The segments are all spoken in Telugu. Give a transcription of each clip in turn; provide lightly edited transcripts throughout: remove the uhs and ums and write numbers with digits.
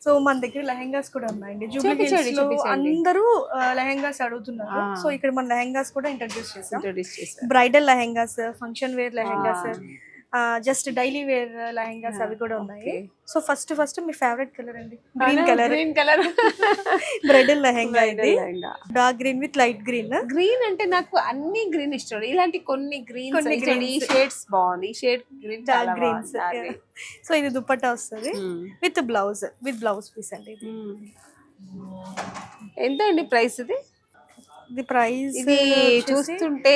సో మన దగ్గర లెహెంగాస్ కూడా ఉన్నాయండి. జూబ్లీ చూపించండి, హిల్స్ లో చూపించండి. అందరూ లెహెంగాస్ అడుగుతున్నారు. సో ఇక్కడ మన లెహెంగాస్ కూడా ఇంట్రడ్యూస్ చేసాం. ఇంట్రొడ్యూస్ చేశారు. Bridal lehengas, function wear lehengas, just daily wear lehengas అవి కూడా ఉన్నాయి. సో ఫస్ట్ మీ ఫేవరెట్ కలర్ అండి, green colour. Green colour bridal lehenga ఇది, dark green with light green. Green అంటే నాకు అన్ని గ్రీన్ ఇష్టం. ఇలాంటి కొన్ని గ్రీన్స్, ఈ షేడ్స్ బాగుంది. ఈ shade green dark greens. So ఇది దుపట్టా వస్తుంది విత్ బ్లౌజ్ పీస్ అండి. ఇది ఎంత అండి ప్రైస్? ఇది ప్రైస్ ఇది చూస్తుంటే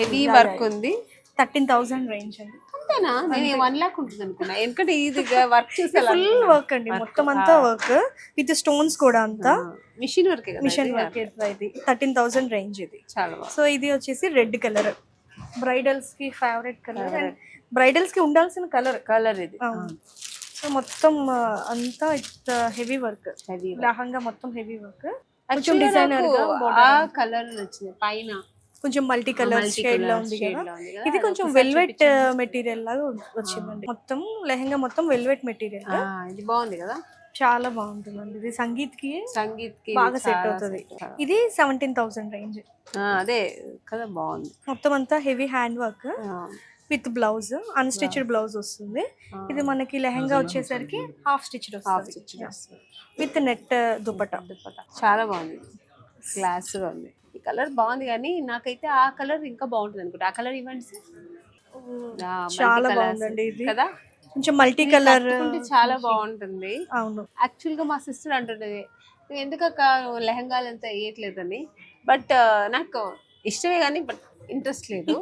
హెవీ వర్క్ ఉంది. 13,000 రేంజ్ అండి. అంతేనా? నేను 1 lakh ఉంటుంది అనుకున్నా. ఎందుకంటే ఇది వర్క్ చూస్తే ఫుల్ వర్క్ అండి, మొత్తం అంతా వర్క్ విత్ స్టోన్స్ కూడా అంతా మిషన్ వర్క్. Machine work. ఇది 13,000 రేంజ్. ఇది చాలా బాగుంది. సో ఇది వచ్చేసి రెడ్ కలర్, బ్రైడల్స్ కి ఫేవరెట్ కలర్ అండ్ బ్రైడల్స్ కి ఉండాల్సిన కలర్ ఇది. సో మొత్తం అంతా హెవీ వర్క్, లహంగా మొత్తం హెవీ వర్క్. కొంచెం డిజైనర్ గా ఆ కలర్ నచ్చింది. పైన కొంచెం మల్టీ కలర్ షేడ్ లో ఉంది కదా. ఇది కొంచెం వెల్వెట్ మెటీరియల్ లాగా వచ్చిందండి. మొత్తం లెహంగా మొత్తం వెల్వెట్ మెటీరియల్. ఇది బాగుంది కదా, చాలా బాగుంటుందండి. ఇది సంగీత్ కి బాగా సెట్ అవుతుంది. ఇది 17,000 రేంజ్. అదే కదా, బాగుంది. మొత్తం అంతా heavy hand work with blouse, unstitched blouse వస్తుంది. ఇది మనకి లెహంగా వచ్చేసరికి హాఫ్ స్టిచ్డ్ వస్తుంది విత్ నెట్ దుపట్టా. చాలా బాగుంది, క్లాస్ గా ఉంది. ఈ కలర్ బాగుంది, కానీ నాకైతే ఆ కలర్ ఇంకా బాగుంటుంది అనుకుంటా. ఆ కలర్ ఇవ్వండి సార్. చాలా బాగుందండి ఇది కదా, కొంచెం మల్టీ కలర్ చాలా బాగుంటుంది. అవును, యాక్చువల్ గా మా సిస్టర్ అంటుంటది, నువ్వు ఎందుకక్క లెహంగాలు అంతా వేయట్లేదని. బట్ నాకు ఇష్టమే కానీ బట్ ఇంట్రెస్ట్ లేదు.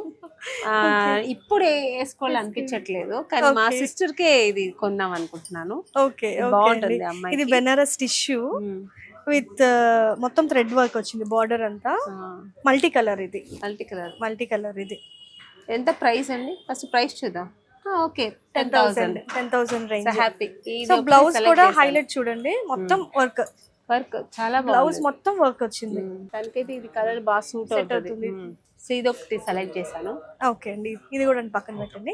ఇప్పుడు వేసుకోవాలనిపించట్లేదు, కానీ మా సిస్టర్ కే ఇది కొందాం అనుకుంటున్నాను. ఓకే, బాగుంటుంది అమ్మాయి. ఇది బెనారస్ టిష్యూ విత్ మొత్తం థ్రెడ్ వర్క్ వచ్చింది, బార్డర్ అంతా మల్టీ కలర్. ఇది మల్టీ కలర్. ఇది ఎంత ప్రైస్ అండి? ఫస్ట్ ప్రైస్ చూద్దాం. Okay, 10,000 range. Happy. So blouse కూడా హైలైట్ చూడండి, మొత్తం వర్క్ చాలా బ్లౌజ్ మొత్తం వర్క్ వచ్చింది. దానికైతే ఇది కలర్ బాగా సూట్ అవుతుంది. సో ఇది ఒకటి సెలెక్ట్ చేశాను. ఓకే అండి, ఇది కూడా పక్కన పెట్టండి.